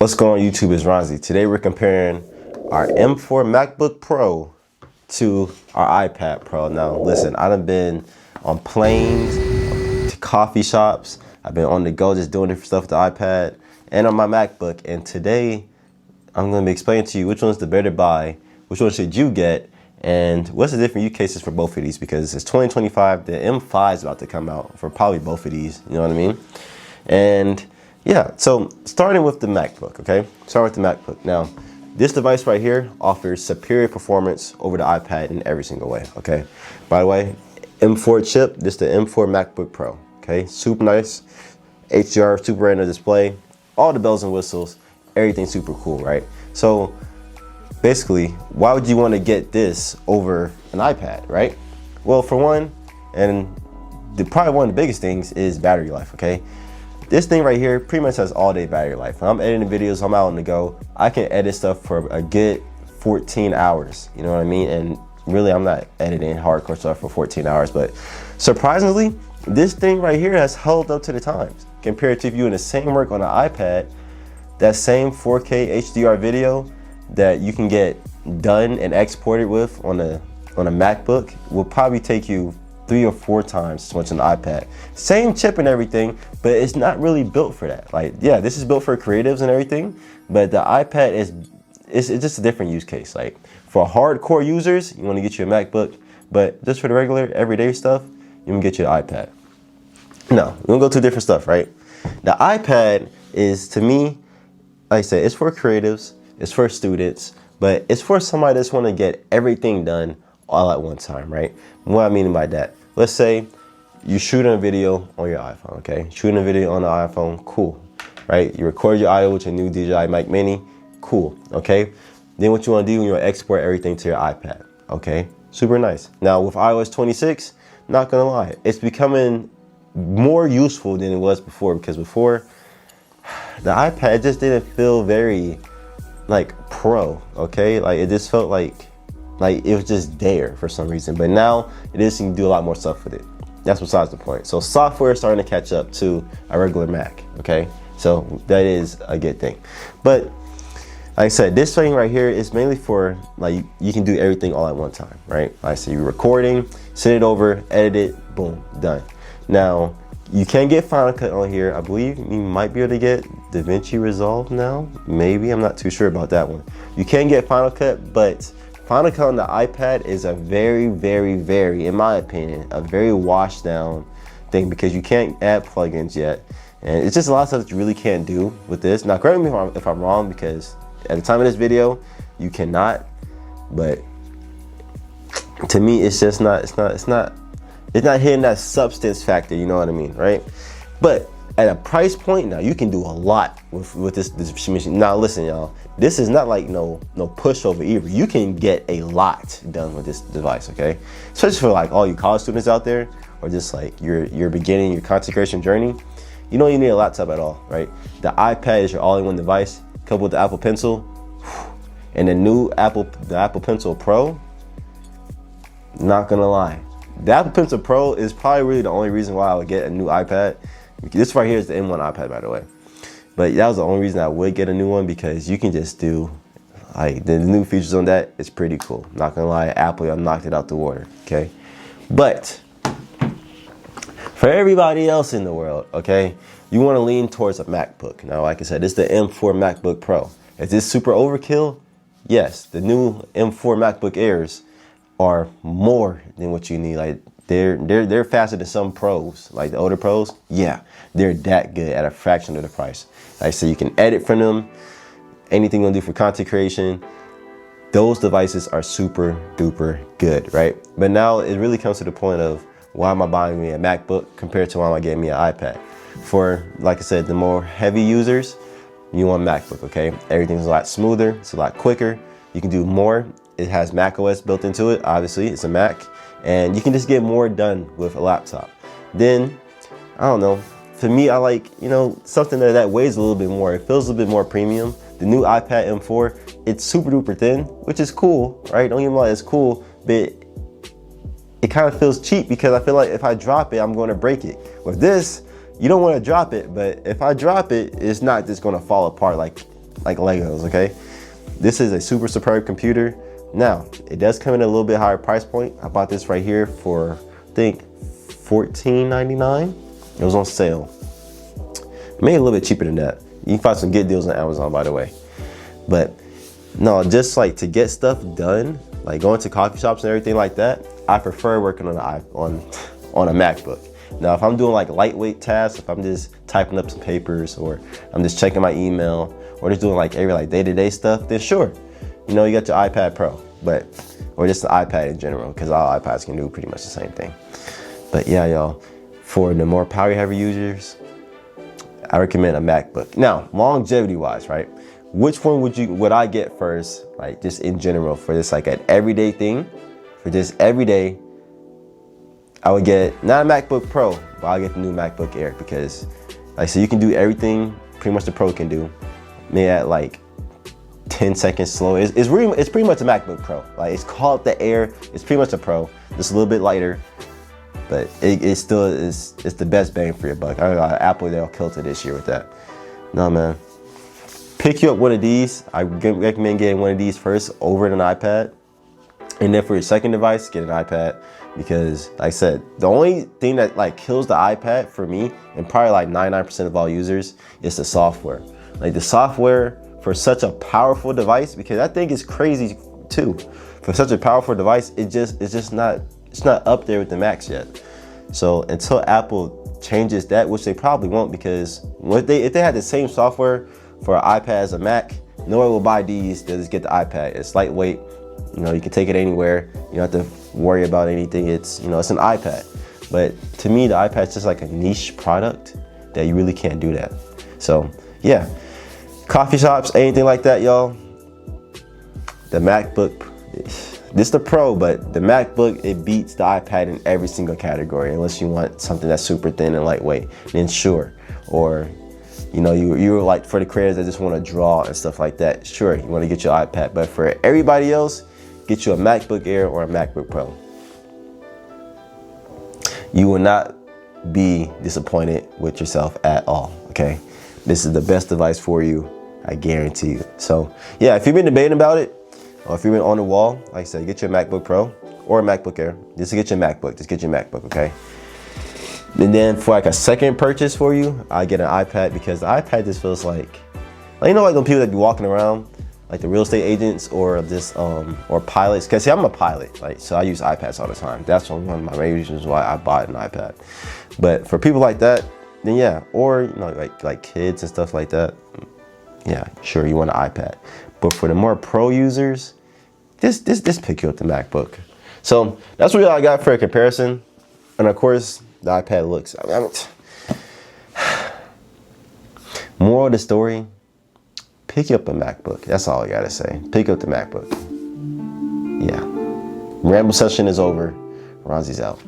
What's going on YouTube, is Ronz. Today we're comparing our M4 MacBook Pro to our iPad Pro. Now listen, I done been on planes, to coffee shops, I've been on the go just doing different stuff with the iPad and on my MacBook, and today I'm going to be explaining to you which one's the better buy, which one should you get, and what's the different use cases for both of these, because it's 2025, the M5 is about to come out for probably both of these, you know what I mean? And yeah, so starting with the MacBook, okay? Start with the MacBook. Now, this device right here offers superior performance over the iPad in every single way, okay? By the way, M4 chip, this is the M4 MacBook Pro, okay? Super nice, HDR, super retina display, all the bells and whistles, everything super cool, right? So basically, why would you want to get this over an iPad, right? Well, for one, and probably one of the biggest things is battery life, okay? This thing right here pretty much has all day battery life. When I'm editing videos, I'm out on the go, I can edit stuff for a good 14 hours, you know what I mean? And really, I'm not editing hardcore stuff for 14 hours, but surprisingly, this thing right here has held up to the times. Compared to if you're doing the same work on an iPad, that same 4K HDR video that you can get done and exported with on a MacBook will probably take you 3 or 4 times as much on the iPad. Same chip and everything, but it's not really built for that. Like, yeah, this is built for creatives and everything, but the iPad it's just a different use case. Like, for hardcore users, you want to get you a MacBook, but just for the regular everyday stuff, you want to get you an iPad. No, we're gonna go to different stuff, right? The iPad is, to me, like I said, it's for creatives, it's for students, but it's for somebody that's want to get everything done all at one time, right? What I mean by that, let's say you're shooting a video on your iPhone, okay? Shooting a video on the iPhone, cool, right? You record your audio with your new DJI Mic Mini, cool, okay? Then what you want to do, you want to export everything to your iPad, okay? Super nice. Now with iOS 26, not gonna lie, it's becoming more useful than it was before, because before the iPad just didn't feel very like pro, okay? Like it just felt like it was just there for some reason, but now it is, you can do a lot more stuff with it. That's besides the point. So software is starting to catch up to a regular Mac, okay? So that is a good thing. But like I said, this thing right here is mainly for, like, you can do everything all at one time, right? Like I said, you're recording, send it over, edit it, boom, done. Now, you can get Final Cut on here. I believe you might be able to get DaVinci Resolve now. Maybe, I'm not too sure about that one. You can get Final Cut, but Final Cut on the iPad is a very, in my opinion, a very washed down thing, because you can't add plugins yet. And it's just a lot of stuff that you really can't do with this. Now, correct me if I'm wrong, because at the time of this video, you cannot, but to me, it's just not, it's not hitting that substance factor, you know what I mean, right? But at a price point, now you can do a lot with this machine. Now listen, y'all, this is not like no pushover either. You can get a lot done with this device, okay? Especially for like all you college students out there, or just like you're beginning your content creation journey. You don't even need a laptop at all, right? The iPad is your all-in-one device, coupled with the Apple Pencil, and the new Apple Pencil Pro. Not gonna lie, the Apple Pencil Pro is probably really the only reason why I would get a new iPad. This right here is the M1 iPad, by the way. But that was the only reason I would get a new one, because you can just do, like, the new features on that. It's pretty cool. Not gonna lie, Apple knocked it out the water, okay? But for everybody else in the world, okay, you wanna lean towards a MacBook. Now, like I said, this is the M4 MacBook Pro. Is this super overkill? Yes, the new M4 MacBook Airs are more than what you need. Like, they're faster than some pros, like the older pros. Yeah, they're that good at a fraction of the price. Like I said, you can edit from them, anything you want to do for content creation. Those devices are super duper good, right? But now it really comes to the point of, why am I buying me a MacBook compared to why am I getting me an iPad? For, like I said, the more heavy users, you want a MacBook, okay? Everything's a lot smoother, it's a lot quicker, you can do more. It has macOS built into it, obviously, it's a Mac, and you can just get more done with a laptop. Then, I don't know, for me, I like, you know, something that weighs a little bit more. It feels a little bit more premium. The new iPad M4, it's super duper thin, which is cool, right? Don't get me wrong, it's cool, but it kind of feels cheap, because I feel like if I drop it, I'm going to break it. With this, you don't want to drop it, but if I drop it, it's not just going to fall apart like like Legos, okay? This is a super superb computer. Now, it does come in at a little bit higher price point. I bought this right here for, I think, $14.99. It was on sale. Maybe a little bit cheaper than that. You can find some good deals on Amazon, by the way. But no, just like to get stuff done, like going to coffee shops and everything like that, I prefer working on on a MacBook. Now, if I'm doing like lightweight tasks, if I'm just typing up some papers, or I'm just checking my email, or just doing like every day-to-day stuff, then sure, you know, you got your iPad Pro, or just the iPad in general, because all iPads can do pretty much the same thing. But yeah, y'all, for the more power-heavy users, I recommend a MacBook. Now, longevity-wise, right? Which one would I get first, like just in general, for this like an everyday thing? For just everyday, I would get, not a MacBook Pro, but I'll get the new MacBook Air, because like, so you can do everything pretty much the Pro can do, maybe at like 10 seconds slow. It's pretty much a MacBook Pro. Like, it's called the Air, it's pretty much a Pro, just a little bit lighter, but it still is, it's the best bang for your buck. I don't know, Apple, they'll kill it this year with that. No, man. Pick you up one of these. I recommend getting one of these first over an iPad. And then for your second device, get an iPad, because like I said, the only thing that like kills the iPad for me, and probably like 99% of all users, is the software. Like the software for such a powerful device, because that thing is crazy too. For such a powerful device, it's just not up there with the Macs yet. So until Apple changes that, which they probably won't, because if they had the same software for an iPad as a Mac, no one will buy these. They'll just get the iPad. It's lightweight. You know, you can take it anywhere. You don't have to worry about anything. It's, you know, it's an iPad. But to me, the iPad is just like a niche product that you really can't do that. So yeah, coffee shops, anything like that, y'all. The MacBook, this is the Pro, but the MacBook, it beats the iPad in every single category, unless you want something that's super thin and lightweight. Then sure, or you know, you're like, for the creators that just want to draw and stuff like that, sure, you want to get your iPad. But for everybody else, get you a MacBook Air or a MacBook Pro. You will not be disappointed with yourself at all, okay? This is the best device for you, I guarantee you. So yeah, if you've been debating about it, or if you've been on the wall, like I said, get your MacBook Pro or a MacBook Air. Just get your MacBook, okay? And then for like a second purchase for you, I get an iPad, because the iPad just feels like you know, like the people that be walking around, like the real estate agents or this or pilots. Cause see, I'm a pilot, like, so I use iPads all the time. That's one of my main reasons why I bought an iPad. But for people like that, then yeah, or you know, like kids and stuff like that, yeah, sure, you want an iPad. But for the more pro users, this pick you up the MacBook. So that's what I got for a comparison. And of course, the iPad looks, moral of the story, pick up a MacBook. That's all I gotta say. Pick up the MacBook. Yeah. Ramble session is over. Ronz out.